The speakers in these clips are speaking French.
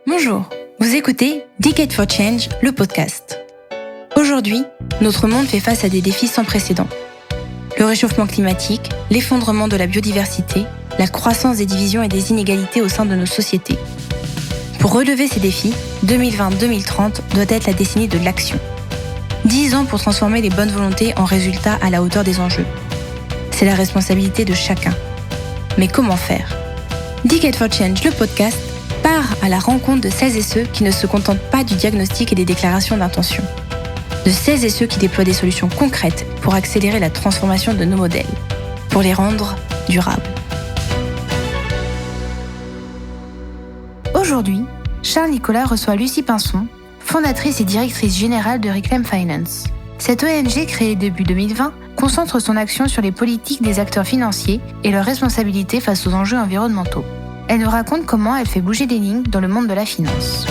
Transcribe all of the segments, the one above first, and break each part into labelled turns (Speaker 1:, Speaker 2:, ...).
Speaker 1: Bonjour, vous écoutez Decade for Change, le podcast. Aujourd'hui, notre monde fait face à des défis sans précédent. Le réchauffement climatique, l'effondrement de la biodiversité, la croissance des divisions et des inégalités au sein de nos sociétés. Pour relever ces défis, 2020-2030 doit être la décennie de l'action. 10 ans pour transformer les bonnes volontés en résultats à la hauteur des enjeux. C'est la responsabilité de chacun. Mais comment faire ? Decade for Change, le podcast, part à la rencontre de celles et ceux qui ne se contentent pas du diagnostic et des déclarations d'intention. De celles et ceux qui déploient des solutions concrètes pour accélérer la transformation de nos modèles, pour les rendre durables. Aujourd'hui, Charles Nicolas reçoit Lucie Pinson, fondatrice et directrice générale de Reclaim Finance. Cette ONG, créée début 2020, concentre son action sur les politiques des acteurs financiers et leurs responsabilités face aux enjeux environnementaux. Elle nous raconte comment elle fait bouger les lignes dans le monde de la finance.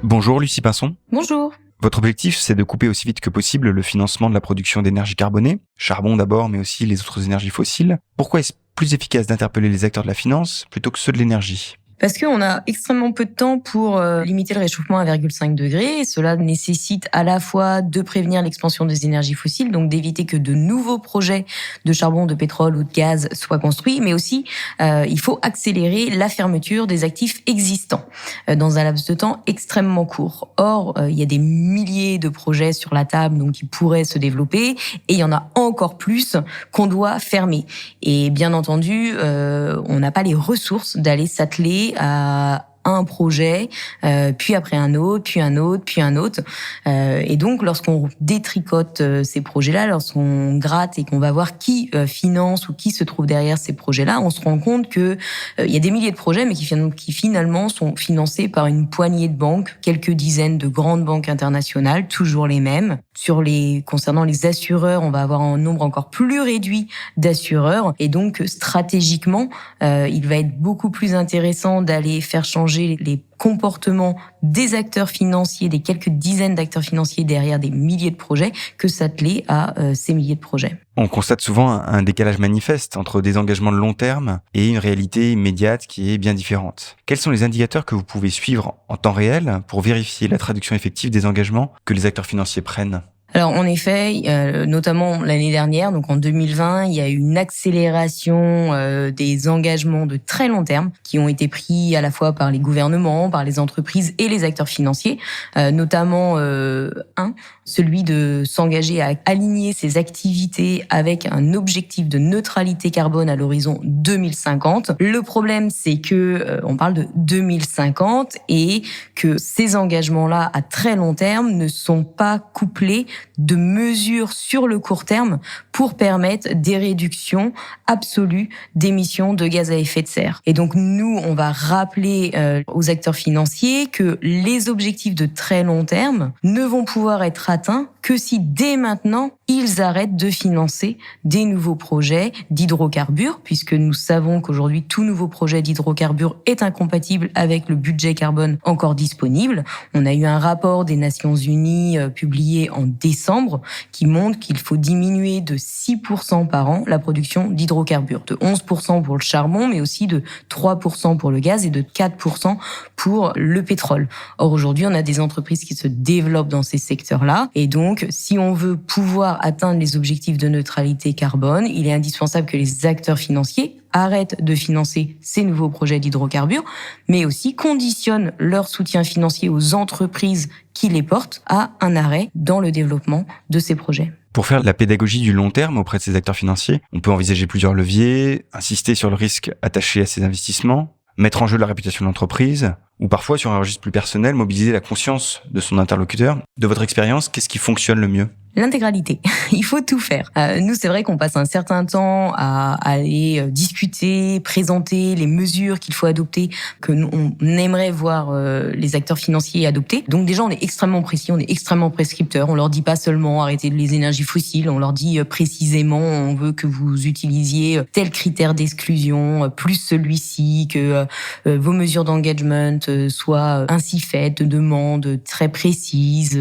Speaker 2: Bonjour Lucie Pinson.
Speaker 1: Bonjour.
Speaker 2: Votre objectif, c'est de couper aussi vite que possible le financement de la production d'énergie carbonée, charbon d'abord, mais aussi les autres énergies fossiles. Pourquoi est-ce plus efficace d'interpeller les acteurs de la finance plutôt que ceux de l'énergie ?
Speaker 3: Parce qu'on a extrêmement peu de temps pour limiter le réchauffement à 1,5 degré. Cela nécessite à la fois de prévenir l'expansion des énergies fossiles, donc d'éviter que de nouveaux projets de charbon, de pétrole ou de gaz soient construits, mais aussi il faut accélérer la fermeture des actifs existants dans un laps de temps extrêmement court. Or, il y a des milliers de projets sur la table donc qui pourraient se développer et il y en a encore plus qu'on doit fermer. Et bien entendu, on n'a pas les ressources d'aller s'atteler à un projet, puis après un autre, puis un autre, puis un autre. Et donc, lorsqu'on détricote ces projets-là, lorsqu'on gratte et qu'on va voir qui finance ou qui se trouve derrière ces projets-là, on se rend compte que il y a des milliers de projets, mais qui finalement sont financés par une poignée de banques, quelques dizaines de grandes banques internationales, toujours les mêmes. Concernant les assureurs, on va avoir un nombre encore plus réduit d'assureurs. Et donc, stratégiquement, il va être beaucoup plus intéressant d'aller faire changer les comportements des acteurs financiers, des quelques dizaines d'acteurs financiers derrière des milliers de projets, que s'atteler à ces milliers de projets.
Speaker 2: On constate souvent un décalage manifeste entre des engagements de long terme et une réalité immédiate qui est bien différente. Quels sont les indicateurs que vous pouvez suivre en temps réel pour vérifier la traduction effective des engagements que les acteurs financiers prennent ?
Speaker 3: Alors en effet, notamment l'année dernière, donc en 2020, il y a eu une accélération des engagements de très long terme qui ont été pris à la fois par les gouvernements, par les entreprises et les acteurs financiers, notamment celui de s'engager à aligner ses activités avec un objectif de neutralité carbone à l'horizon 2050. Le problème, c'est que on parle de 2050 et que ces engagements-là à très long terme ne sont pas couplés de mesures sur le court terme pour permettre des réductions absolues d'émissions de gaz à effet de serre. Et donc nous, on va rappeler aux acteurs financiers que les objectifs de très long terme ne vont pouvoir être atteints que si dès maintenant, ils arrêtent de financer des nouveaux projets d'hydrocarbures, puisque nous savons qu'aujourd'hui, tout nouveau projet d'hydrocarbures est incompatible avec le budget carbone encore disponible. On a eu un rapport des Nations Unies publié en décembre qui montre qu'il faut diminuer de 6% par an la production d'hydrocarbures, de 11% pour le charbon, mais aussi de 3% pour le gaz et de 4% pour le pétrole. Or, aujourd'hui, on a des entreprises qui se développent dans ces secteurs-là, et donc, si on veut pouvoir atteindre les objectifs de neutralité carbone, il est indispensable que les acteurs financiers arrêtent de financer ces nouveaux projets d'hydrocarbures, mais aussi conditionnent leur soutien financier aux entreprises qui les portent à un arrêt dans le développement de ces projets.
Speaker 2: Pour faire la pédagogie du long terme auprès de ces acteurs financiers, on peut envisager plusieurs leviers, insister sur le risque attaché à ces investissements, mettre en jeu la réputation de l'entreprise, ou parfois, sur un registre plus personnel, mobiliser la conscience de son interlocuteur. De votre expérience, qu'est-ce qui fonctionne le mieux ?
Speaker 3: L'intégralité. Il faut tout faire. Nous, c'est vrai qu'on passe un certain temps à aller discuter, présenter les mesures qu'il faut adopter, que on aimerait voir les acteurs financiers adopter. Donc déjà, on est extrêmement précis, on est extrêmement prescripteur. On leur dit pas seulement arrêtez les énergies fossiles, on leur dit précisément on veut que vous utilisiez tel critère d'exclusion, plus celui-ci, que vos mesures d'engagement soient ainsi faites, de demandes très précises,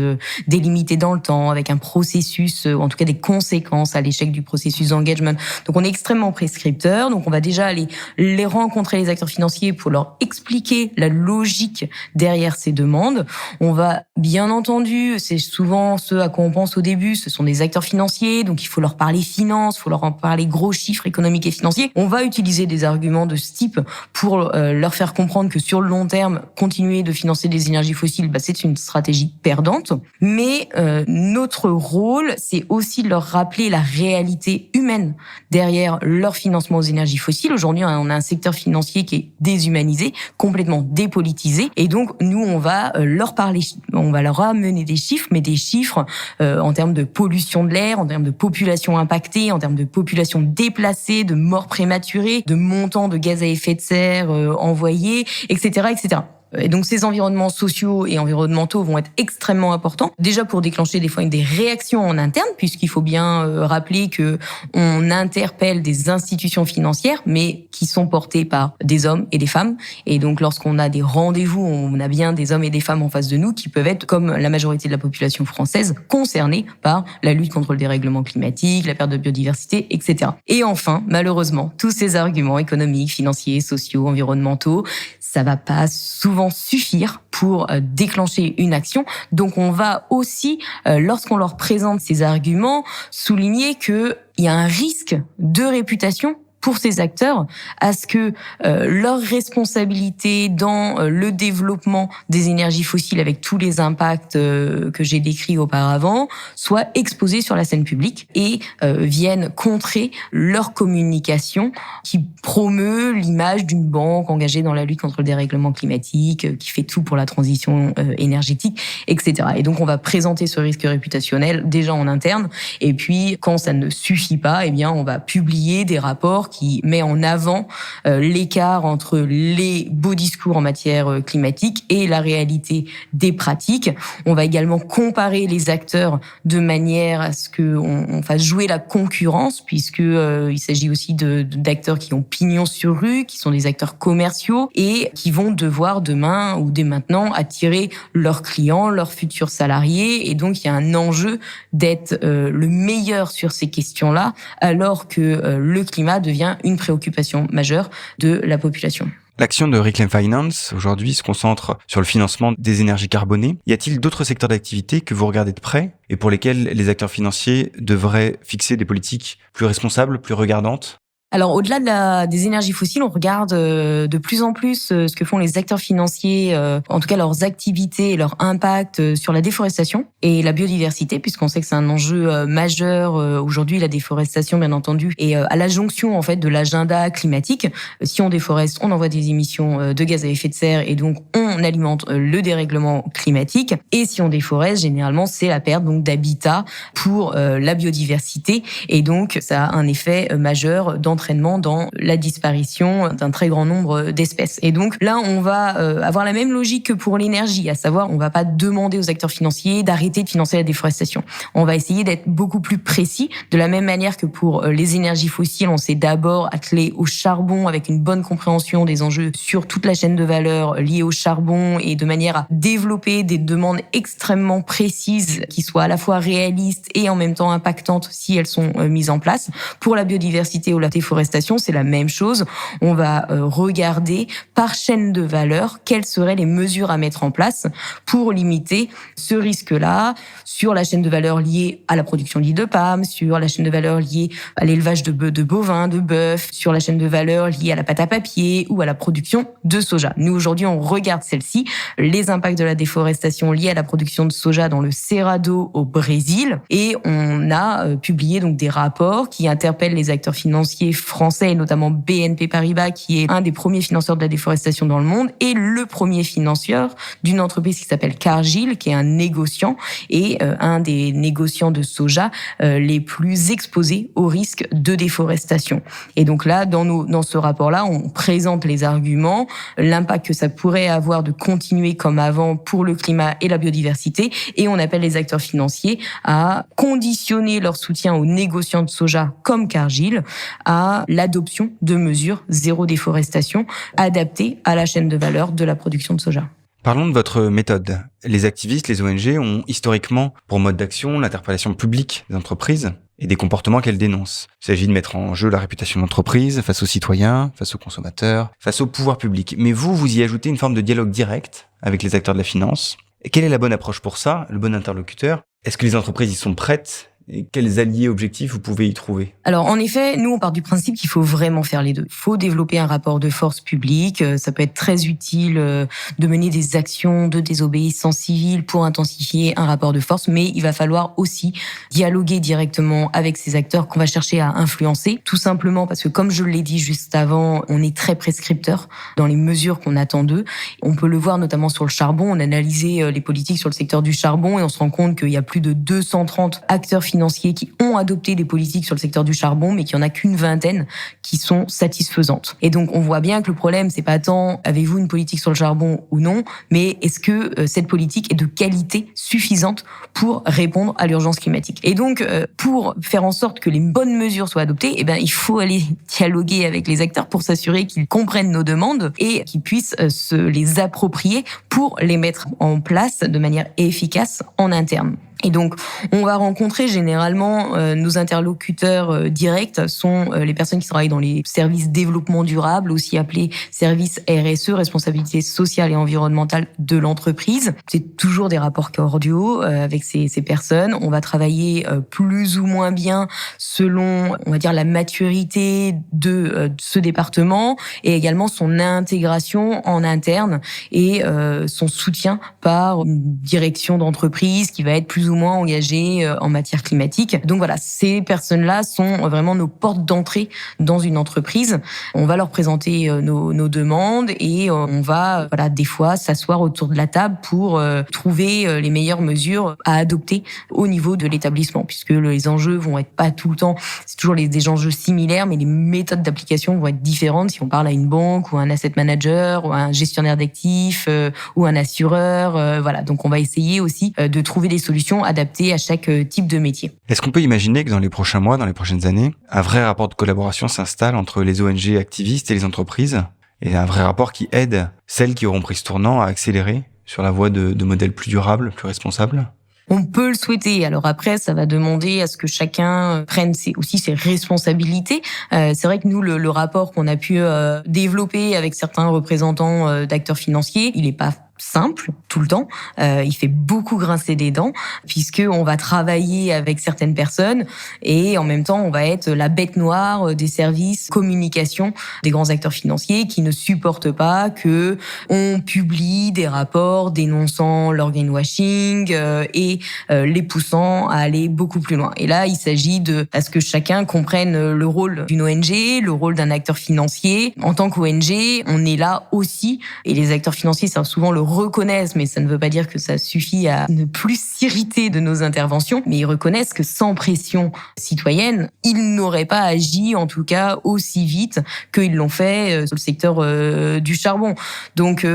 Speaker 3: délimitées dans le temps, avec un processus, en tout cas des conséquences à l'échec du processus d'engagement. Donc on est extrêmement prescripteur, donc on va déjà aller les rencontrer, les acteurs financiers, pour leur expliquer la logique derrière ces demandes. On va, bien entendu, c'est souvent ce à quoi on pense au début, ce sont des acteurs financiers, donc il faut leur parler finance, il faut leur en parler gros chiffres économiques et financiers. On va utiliser des arguments de ce type pour leur faire comprendre que sur le long terme, continuer de financer des énergies fossiles, c'est une stratégie perdante. Mais notre rôle, c'est aussi de leur rappeler la réalité humaine derrière leur financement aux énergies fossiles. Aujourd'hui, on a un secteur financier qui est déshumanisé, complètement dépolitisé, et donc nous, on va leur parler, on va leur amener des chiffres, mais des chiffres en termes de pollution de l'air, en termes de population impactée, en termes de population déplacée, de morts prématurées, de montants de gaz à effet de serre envoyés, etc., etc. Et donc ces environnements sociaux et environnementaux vont être extrêmement importants. Déjà pour déclencher des fois des réactions en interne, puisqu'il faut bien rappeler que on interpelle des institutions financières, mais qui sont portées par des hommes et des femmes. Et donc lorsqu'on a des rendez-vous, on a bien des hommes et des femmes en face de nous qui peuvent être, comme la majorité de la population française, concernés par la lutte contre le dérèglement climatique, la perte de biodiversité, etc. Et enfin, malheureusement, tous ces arguments économiques, financiers, sociaux, environnementaux, ça va pas souvent suffire pour déclencher une action. Donc on va aussi, lorsqu'on leur présente ces arguments, souligner qu'il y a un risque de réputation pour ces acteurs, à ce que leur responsabilité dans le développement des énergies fossiles, avec tous les impacts que j'ai décrits auparavant, soit exposée sur la scène publique et viennent contrer leur communication qui promeut l'image d'une banque engagée dans la lutte contre le dérèglement climatique, qui fait tout pour la transition énergétique, etc. Et donc on va présenter ce risque réputationnel déjà en interne, et puis quand ça ne suffit pas, on va publier des rapports qui met en avant l'écart entre les beaux discours en matière climatique et la réalité des pratiques. On va également comparer les acteurs de manière à ce qu'on fasse jouer la concurrence, puisque il s'agit aussi d'acteurs qui ont pignon sur rue, qui sont des acteurs commerciaux et qui vont devoir demain ou dès maintenant attirer leurs clients, leurs futurs salariés. Et donc il y a un enjeu d'être le meilleur sur ces questions-là, alors que le climat devient une préoccupation majeure de la population.
Speaker 2: L'action de Reclaim Finance, aujourd'hui, se concentre sur le financement des énergies carbonées. Y a-t-il d'autres secteurs d'activité que vous regardez de près et pour lesquels les acteurs financiers devraient fixer des politiques plus responsables, plus regardantes ?
Speaker 3: Alors, au-delà des énergies fossiles, on regarde de plus en plus ce que font les acteurs financiers, en tout cas leurs activités et leur impact sur la déforestation et la biodiversité, puisqu'on sait que c'est un enjeu majeur aujourd'hui, la déforestation, bien entendu, et à la jonction en fait de l'agenda climatique. Si on déforeste, on envoie des émissions de gaz à effet de serre et donc on alimente le dérèglement climatique. Et si on déforeste, généralement, c'est la perte donc d'habitat pour la biodiversité, et donc ça a un effet majeur d'entraînement dans la disparition d'un très grand nombre d'espèces. Et donc là, on va avoir la même logique que pour l'énergie, à savoir, on va pas demander aux acteurs financiers d'arrêter de financer la déforestation. On va essayer d'être beaucoup plus précis, de la même manière que pour les énergies fossiles, on s'est d'abord attelé au charbon avec une bonne compréhension des enjeux sur toute la chaîne de valeur liée au charbon, et de manière à développer des demandes extrêmement précises qui soient à la fois réalistes et en même temps impactantes si elles sont mises en place. Pour la biodiversité ou la déforestation, c'est la même chose. On va regarder par chaîne de valeur quelles seraient les mesures à mettre en place pour limiter ce risque-là sur la chaîne de valeur liée à la production d'huile de palme, sur la chaîne de valeur liée à l'élevage de bovins, de bœufs, sur la chaîne de valeur liée à la pâte à papier ou à la production de soja. Nous, aujourd'hui, on regarde celle-ci, les impacts de la déforestation liés à la production de soja dans le Cerrado au Brésil, et on a publié donc des rapports qui interpellent les acteurs financiers français, et notamment BNP Paribas, qui est un des premiers financeurs de la déforestation dans le monde, et le premier financeur d'une entreprise qui s'appelle Cargill, qui est un négociant, et un des négociants de soja les plus exposés au risque de déforestation. Et donc là, dans ce rapport-là, on présente les arguments, l'impact que ça pourrait avoir de continuer comme avant pour le climat et la biodiversité, et on appelle les acteurs financiers à conditionner leur soutien aux négociants de soja comme Cargill à l'adoption de mesures zéro déforestation adaptées à la chaîne de valeur de la production de soja.
Speaker 2: Parlons de votre méthode. Les activistes, les ONG ont historiquement pour mode d'action l'interpellation publique des entreprises et des comportements qu'elles dénoncent. Il s'agit de mettre en jeu la réputation de l'entreprise face aux citoyens, face aux consommateurs, face au pouvoir public. Mais vous y ajoutez une forme de dialogue direct avec les acteurs de la finance. Et quelle est la bonne approche pour ça, le bon interlocuteur? Est-ce que les entreprises y sont prêtes? Et quels alliés objectifs vous pouvez y trouver?
Speaker 3: Alors, en effet, nous, on part du principe qu'il faut vraiment faire les deux. Il faut développer un rapport de force publique. Ça peut être très utile de mener des actions de désobéissance civile pour intensifier un rapport de force, mais il va falloir aussi dialoguer directement avec ces acteurs qu'on va chercher à influencer, tout simplement parce que, comme je l'ai dit juste avant, on est très prescripteur dans les mesures qu'on attend d'eux. On peut le voir notamment sur le charbon. On a analysé les politiques sur le secteur du charbon et on se rend compte qu'il y a plus de 230 acteurs financiers qui ont adopté des politiques sur le secteur du charbon, mais qu'il n'y en a qu'une vingtaine qui sont satisfaisantes. Et donc, on voit bien que le problème, c'est pas tant avez-vous une politique sur le charbon ou non, mais est-ce que cette politique est de qualité suffisante pour répondre à l'urgence climatique. Et donc, pour faire en sorte que les bonnes mesures soient adoptées, il faut aller dialoguer avec les acteurs pour s'assurer qu'ils comprennent nos demandes et qu'ils puissent se les approprier pour les mettre en place de manière efficace en interne. Et donc, on va rencontrer généralement nos interlocuteurs directs sont les personnes qui travaillent dans les services développement durable, aussi appelés services RSE, responsabilité sociale et environnementale de l'entreprise. C'est toujours des rapports cordiaux avec ces personnes. On va travailler plus ou moins bien selon, on va dire, la maturité de ce département et également son intégration en interne et son soutien par une direction d'entreprise qui va être plus ou moins engagés en matière climatique. Donc voilà, ces personnes-là sont vraiment nos portes d'entrée dans une entreprise. On va leur présenter nos demandes et on va, des fois s'asseoir autour de la table pour trouver les meilleures mesures à adopter au niveau de l'établissement, puisque les enjeux vont être pas tout le temps, c'est toujours des enjeux similaires, mais les méthodes d'application vont être différentes si on parle à une banque ou à un asset manager ou à un gestionnaire d'actifs ou un assureur. Donc on va essayer aussi de trouver des solutions adaptées à chaque type de métier.
Speaker 2: Est-ce qu'on peut imaginer que dans les prochains mois, dans les prochaines années, un vrai rapport de collaboration s'installe entre les ONG activistes et les entreprises, et un vrai rapport qui aide celles qui auront pris ce tournant à accélérer sur la voie de modèles plus durables, plus responsables?
Speaker 3: On peut le souhaiter. Alors après, ça va demander à ce que chacun prenne aussi ses responsabilités. C'est vrai que nous, le rapport qu'on a pu développer avec certains représentants d'acteurs financiers, il est pas simple tout le temps. Il fait beaucoup grincer des dents puisque on va travailler avec certaines personnes et en même temps on va être la bête noire des services communication des grands acteurs financiers qui ne supportent pas que on publie des rapports dénonçant leur greenwashing et les poussant à aller beaucoup plus loin. Et là, il s'agit à ce que chacun comprenne le rôle d'une ONG, le rôle d'un acteur financier. En tant qu'ONG, on est là aussi et les acteurs financiers savent souvent le reconnaissent, mais ça ne veut pas dire que ça suffit à ne plus s'irriter de nos interventions, mais ils reconnaissent que sans pression citoyenne, ils n'auraient pas agi, en tout cas, aussi vite qu'ils l'ont fait sur le secteur du charbon. Donc,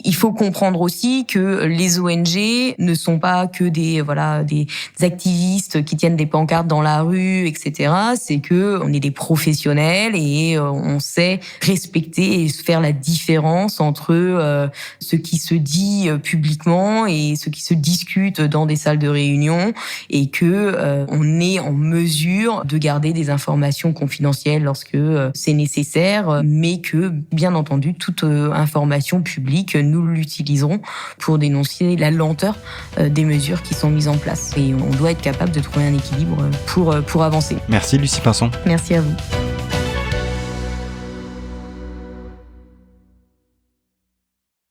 Speaker 3: il faut comprendre aussi que les ONG ne sont pas que des activistes qui tiennent des pancartes dans la rue, etc. C'est que on est des professionnels et on sait respecter et faire la différence entre ce qui se dit publiquement et ce qui se discute dans des salles de réunion et que on est en mesure de garder des informations confidentielles lorsque c'est nécessaire, mais que, bien entendu, toute information publique, nous l'utiliserons pour dénoncer la lenteur des mesures qui sont mises en place. Et on doit être capable de trouver un équilibre pour avancer.
Speaker 2: Merci Lucie Pinson.
Speaker 3: Merci à vous.